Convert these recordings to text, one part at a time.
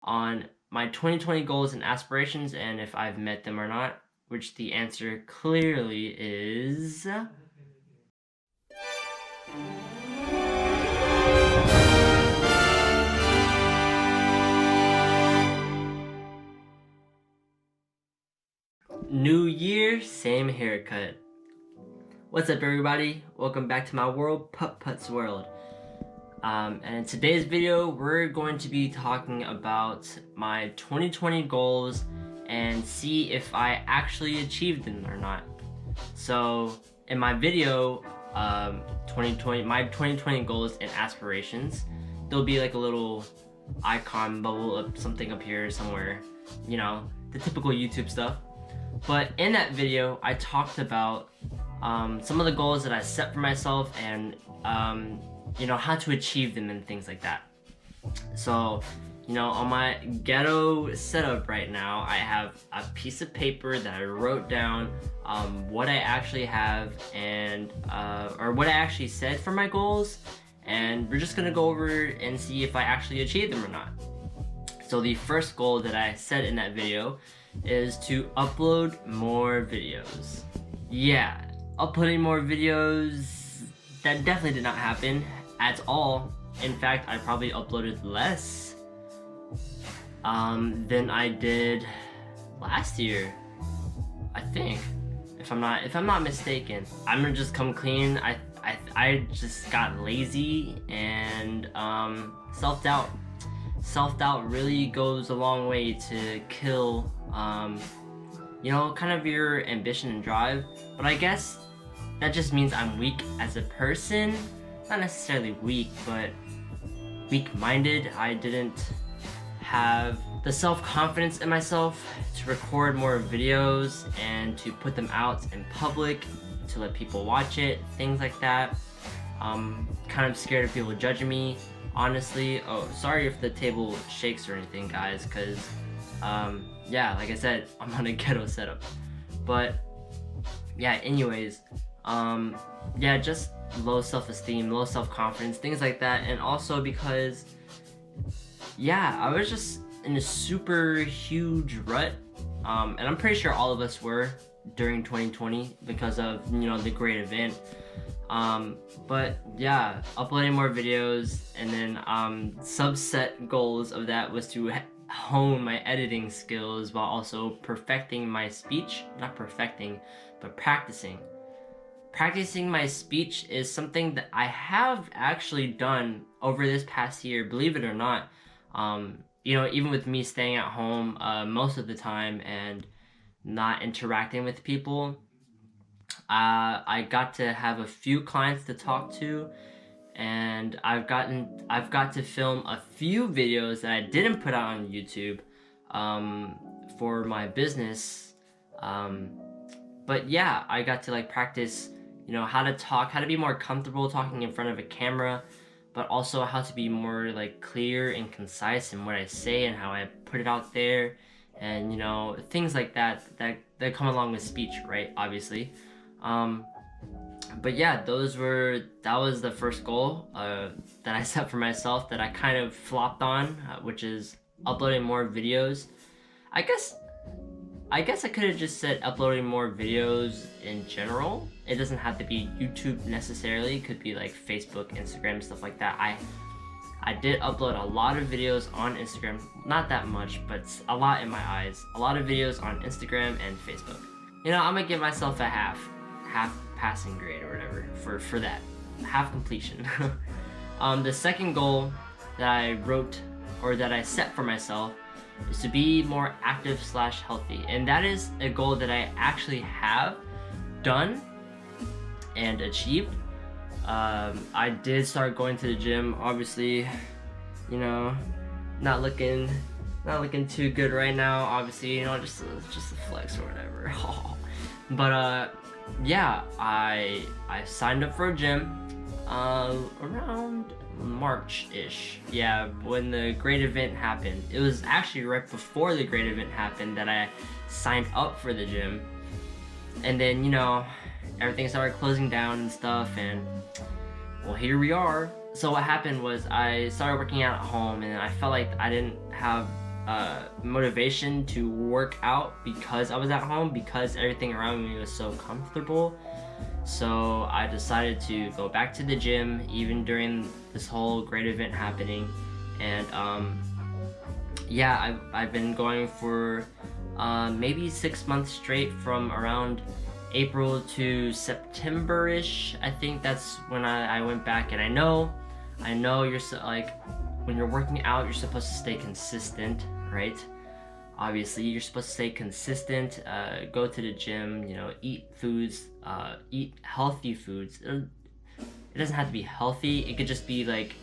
on my 2020 goals and aspirations and if I've met them or not, which the answer clearly is new year, same haircut. What's up, everybody? Welcome back to my world, Putt's world. And in today's video, we're going to be talking about my 2020 goals and see if I actually achieved them or not. So in my video, my 2020 goals and aspirations, there'll be like a little icon bubble of something up here somewhere, you know, the typical YouTube stuff. But in that video, I talked about some of the goals that I set for myself and you know, how to achieve them and things like that. So, you know, on my ghetto setup right now, I have a piece of paper that I wrote down what I actually have and or what I actually said for my goals, and we're just gonna go over and see if I actually achieved them or not. So the first goal that I said in that video is to upload more videos. Yeah, uploading more videos, that definitely did not happen at all. In fact, I probably uploaded less than I did last year, I think, if I'm not mistaken. I'm gonna just come clean. I just got lazy and self-doubt. Self-doubt really goes a long way to kill you know, kind of your ambition and drive. But I guess that just means I'm weak as a person. Not necessarily weak, but weak-minded. I didn't have the self-confidence in myself to record more videos and to put them out in public, to let people watch it, things like that. Kind of scared of people judging me, honestly. Oh, sorry if the table shakes or anything, guys, because yeah, like I said, I'm on a ghetto setup. But yeah, anyways, yeah, just low self-esteem, low self-confidence, things like that. And also because, yeah, I was just in a super huge rut, and I'm pretty sure all of us were during 2020 because of, you know, the great event. But yeah, uploading more videos, and then subset goals of that was to hone my editing skills while also perfecting my speech. Not perfecting, but practicing. Practicing my speech is something that I have actually done over this past year, believe it or not. You know, even with me staying at home most of the time and not interacting with people, I got to have a few clients to talk to, and I've got to film a few videos that I didn't put out on YouTube for my business. But yeah, I got to like practice, you know, how to talk, how to be more comfortable talking in front of a camera, but also how to be more like clear and concise in what I say and how I put it out there, and you know, things like that come along with speech, right? Obviously. But yeah, that was the first goal that I set for myself that I kind of flopped on, which is uploading more videos. I guess I could have just said uploading more videos in general. It doesn't have to be YouTube necessarily. It could be like Facebook, Instagram, stuff like that. I did upload a lot of videos on Instagram. Not that much, but a lot in my eyes. A lot of videos on Instagram and Facebook. You know, I'm gonna give myself a half passing grade or whatever for that. Half completion. The second goal that I wrote, or that I set for myself, is to be more active / healthy, and that is a goal that I actually have done and achieved. I did start going to the gym. Obviously, you know, not looking too good right now. Obviously, you know, just a flex or whatever. But yeah, I signed up for a gym around March-ish. Yeah, when the great event happened. It was actually right before the great event happened that I signed up for the gym. And then, you know, everything started closing down and stuff, and well, here we are. So what happened was I started working out at home, and I felt like I didn't have motivation to work out because I was at home, because everything around me was so comfortable. So I decided to go back to the gym even during this whole great event happening. And yeah, I've been going for maybe 6 months straight, from around April to September-ish. I think that's when I went back. And I know you're like, when you're working out, you're supposed to stay consistent, right? Obviously, you're supposed to stay consistent, go to the gym, you know, eat healthy foods. It doesn't have to be healthy. It could just be like,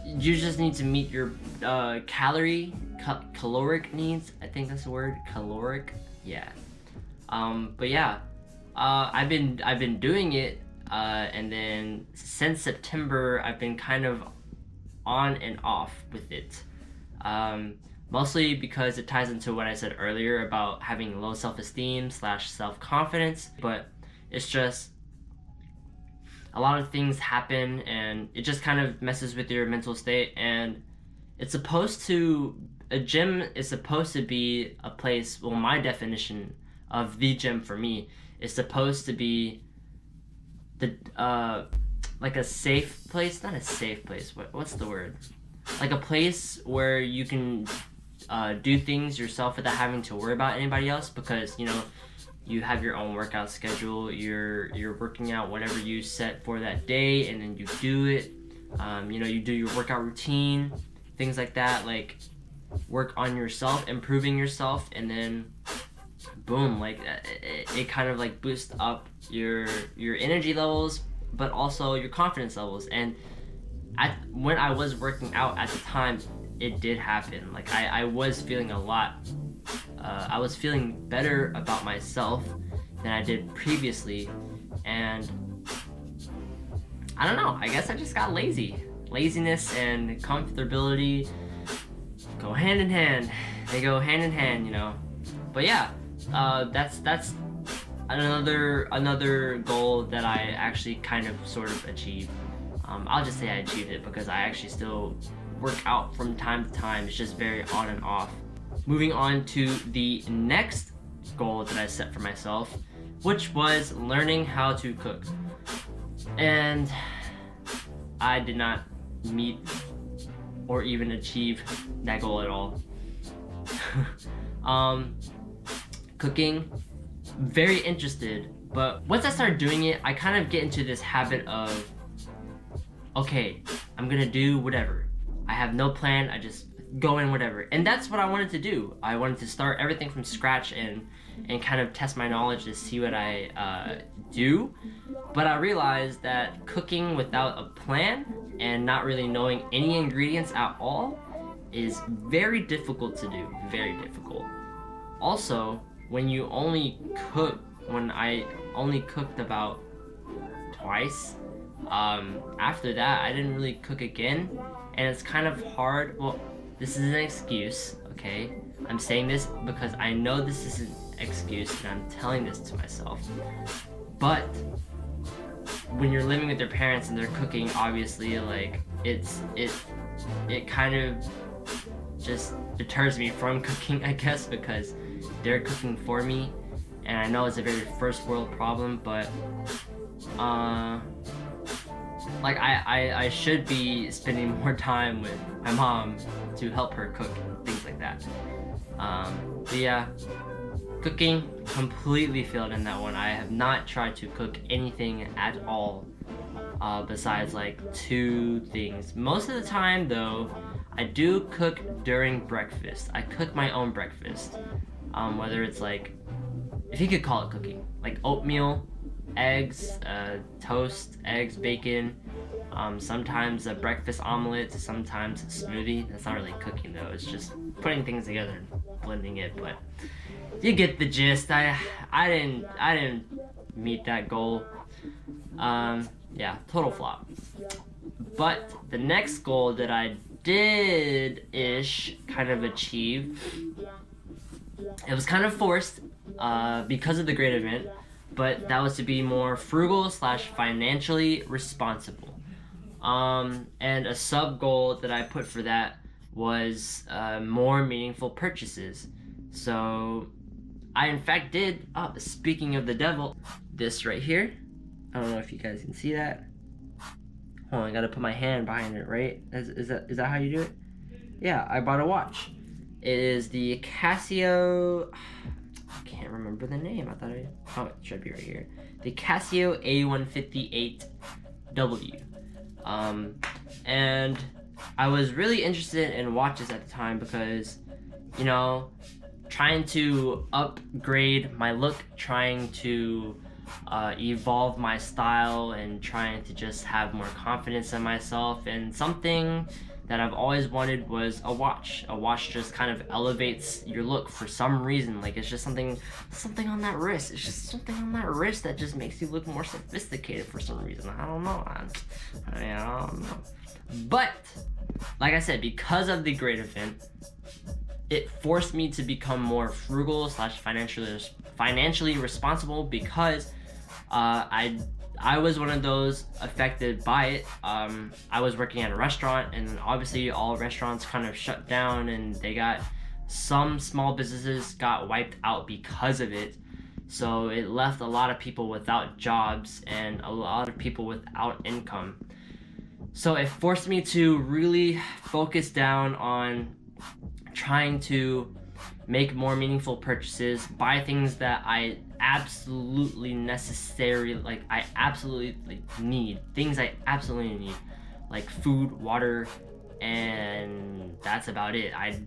you just need to meet your caloric needs. I think that's the word, caloric. Yeah. But yeah, I've been doing it, and then since September, I've been kind of on and off with it. Mostly because it ties into what I said earlier about having low self-esteem / self-confidence, but it's just a lot of things happen and it just kind of messes with your mental state. And a gym is supposed to be a place, well, my definition of the gym for me is supposed to be the like a safe place, not a safe place, what's the word? Like a place where you can do things yourself without having to worry about anybody else, because you know, you have your own workout schedule, you're working out whatever you set for that day, and then you do it. You know, you do your workout routine, things like that, like work on yourself, improving yourself, and then boom, like it kind of like boosts up your energy levels, but also your confidence levels. And when I was working out at the time, it did happen. Like I was feeling I was feeling better about myself than I did previously. And I don't know, I guess I just got lazy. Laziness and comfortability go hand in hand. They go hand in hand, you know. But yeah, that's another goal that I actually kind of sort of achieved. I'll just say I achieved it because I actually still work out from time to time. It's just very on and off. Moving on to the next goal that I set for myself, which was learning how to cook. And I did not meet or even achieve that goal at all. Cooking, very interested, but once I started doing it, I kind of get into this habit of, okay, I'm gonna do whatever. I have no plan, I just go in whatever. And that's what I wanted to do. I wanted to start everything from scratch and kind of test my knowledge to see what I do. But I realized that cooking without a plan and not really knowing any ingredients at all is very difficult to do, very difficult. Also, when I only cooked about twice, after that I didn't really cook again, and it's kind of hard. Well, this is an excuse, okay? I'm saying this because I know this is an excuse and I'm telling this to myself. But when you're living with your parents and they're cooking, obviously, like it kind of just deters me from cooking, I guess, because they're cooking for me. And I know it's a very first world problem, but like I should be spending more time with my mom to help her cook and things like that. But yeah, cooking completely failed in that one. I have not tried to cook anything at all, besides like 2 things. Most of the time though, I do cook during breakfast. I cook my own breakfast, whether it's like, if you could call it cooking, like oatmeal, eggs, toast, eggs, bacon, sometimes a breakfast omelet, sometimes a smoothie. That's not really cooking though, it's just putting things together and blending it, but you get the gist. I didn't meet that goal. Yeah, total flop. But the next goal that I did-ish kind of achieve, it was kind of forced because of the great event, but that was to be more frugal / financially responsible. And a sub goal that I put for that was more meaningful purchases. So I in fact did, speaking of the devil, this right here. I don't know if you guys can see that. Hold on, I gotta put my hand behind it, right? Is that how you do it? Yeah, I bought a watch. It is the Casio, I can't remember the name. I thought it should be right here. The Casio A158W. And I was really interested in watches at the time because, you know, trying to upgrade my look, trying to evolve my style, and trying to just have more confidence in myself. And something that I've always wanted was a watch. A watch just kind of elevates your look for some reason. Like, it's just something on that wrist. It's just something on that wrist that just makes you look more sophisticated for some reason. I don't know. I don't know. But like I said, because of the great event, it forced me to become more frugal / financially responsible, because I was one of those affected by it. I was working at a restaurant, and obviously all restaurants kind of shut down, and some small businesses got wiped out because of it. So it left a lot of people without jobs and a lot of people without income. So it forced me to really focus down on trying to make more meaningful purchases, buy things that I absolutely need, things I absolutely need, like food, water, and that's about it. I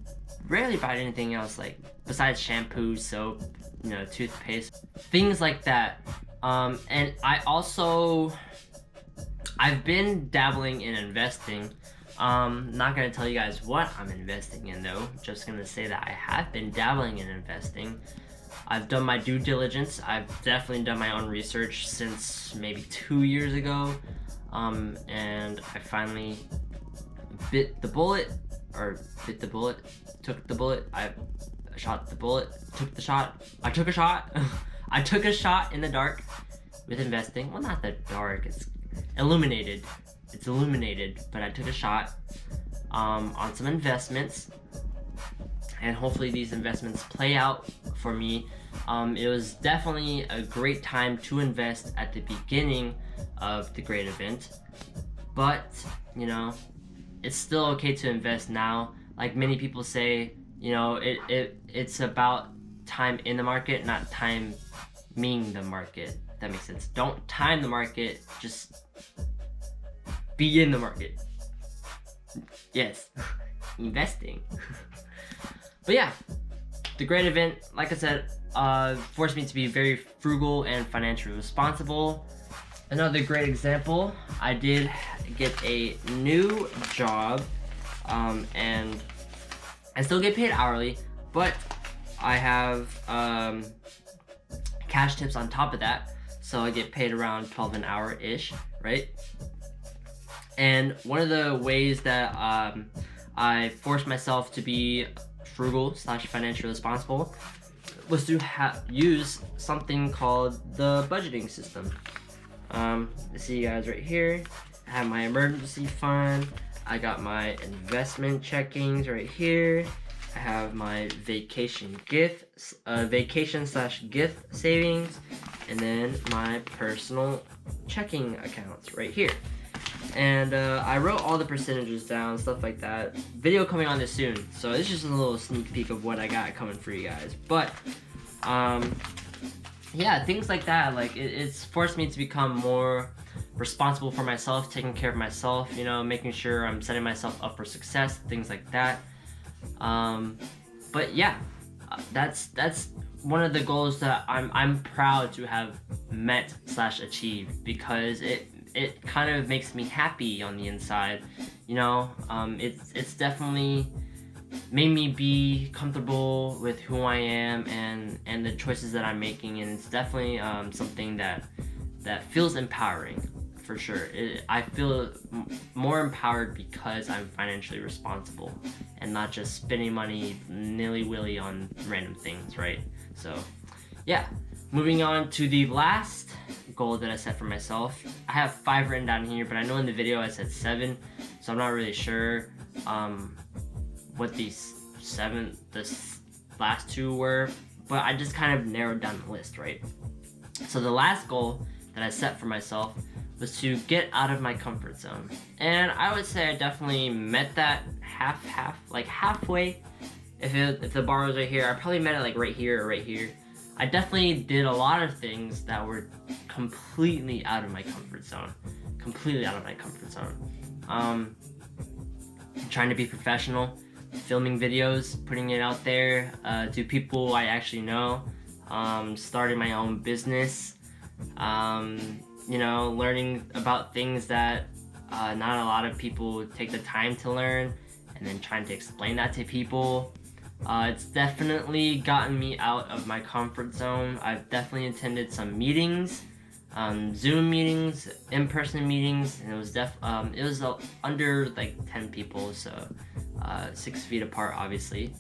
rarely buy anything else, like besides shampoo, soap, toothpaste, things like that. And I've been dabbling in investing. Not gonna tell you guys what I'm investing in though, just gonna say that I have been dabbling in investing. I've done my due diligence. I've definitely done my own research since maybe 2 years ago. And I finally took the bullet, I took a shot. I took a shot in the dark with investing. Well, not the dark, it's illuminated, but I took a shot on some investments, and hopefully these investments play out for me. It was definitely a great time to invest at the beginning of the great event, but it's still okay to invest now. Like many people say, it's about time in the market, not timing the market. If that makes sense. Don't time the market, just be in the market. Yes. Investing. But yeah, the great event, like I said, forced me to be very frugal and financially responsible. Another great example, I did get a new job, and I still get paid hourly, but I have cash tips on top of that, so I get paid around 12 an hour-ish, right? And one of the ways that I forced myself to be frugal / financially responsible was to use something called the budgeting system. I see you guys right here. I have my emergency fund. I got my investment checkings right here. I have my vacation / gift savings, and then my personal checking accounts right here. And I wrote all the percentages down, stuff like that. Video coming on this soon, so it's just a little sneak peek of what I got coming for you guys. But yeah, things like that. Like it's forced me to become more responsible for myself, taking care of myself. Making sure I'm setting myself up for success, things like that. But yeah, that's one of the goals that I'm proud to have met / achieved, because it kind of makes me happy on the inside. It's definitely made me be comfortable with who I am and the choices that I'm making, and it's definitely something that feels empowering, for sure. I feel more empowered because I'm financially responsible and not just spending money nilly-willy on random things, right? So yeah, moving on to the last goal that I set for myself. I have 5 written down here, but I know in the video I said 7, so I'm not really sure what the last two were, but I just kind of narrowed down the list, right? So the last goal that I set for myself was to get out of my comfort zone. And I would say I definitely met that halfway. If the bar was right here, I probably met it like right here or right here. I definitely did a lot of things that were completely out of my comfort zone. Trying to be professional, filming videos, putting it out there to people I actually know, starting my own business, learning about things that not a lot of people take the time to learn, and then trying to explain that to people. It's definitely gotten me out of my comfort zone. I've definitely attended some meetings, Zoom meetings, in-person meetings, and it was under like 10 people, so 6 feet apart, obviously.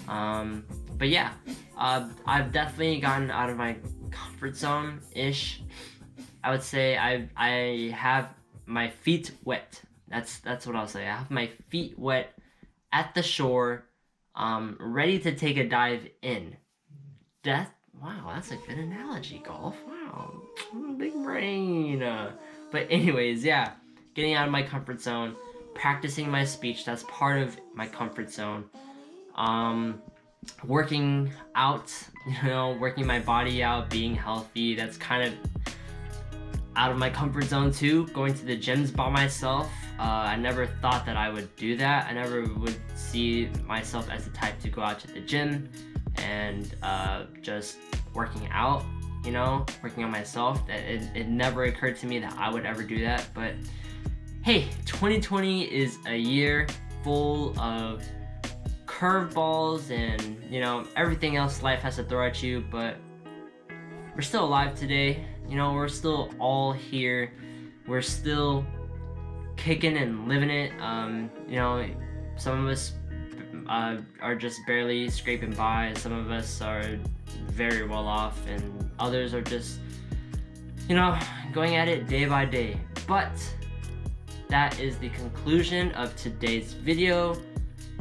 But yeah, I've definitely gotten out of my comfort zone-ish. I would say I have my feet wet. That's what I'll say. I have my feet wet at the shore, ready to take a dive in. Wow, that's a good analogy, Golf. Wow, big brain. But anyways, yeah, getting out of my comfort zone, practicing my speech, that's part of my comfort zone. Working out, working my body out, being healthy, that's kind of out of my comfort zone too. Going to the gyms by myself, I never thought that I would do that. I never would see myself as the type to go out to the gym and just working out, working on myself. That it never occurred to me that I would ever do that. But hey, 2020 is a year full of curveballs and everything else life has to throw at you, but we're still alive today. We're still all here. We're still kicking and living it. Some of us are just barely scraping by. Some of us are very well off, and others are just, going at it day by day. But that is the conclusion of today's video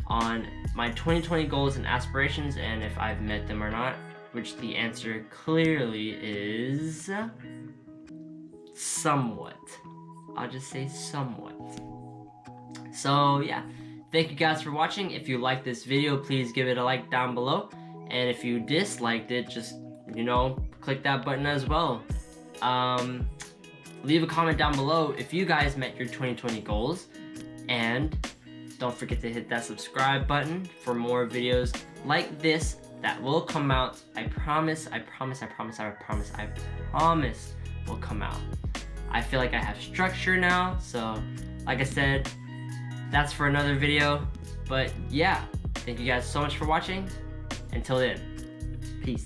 on my 2020 goals and aspirations, and if I've met them or not, which the answer clearly is somewhat. I'll just say somewhat. So yeah, thank you guys for watching. If you liked this video, please give it a like down below, and if you disliked it, just click that button as well. Leave a comment down below if you guys met your 2020 goals, and don't forget to hit that subscribe button for more videos like this that will come out. I promise will come out. I feel like I have structure now, so like I said, that's for another video. But yeah, thank you guys so much for watching. Until then, peace.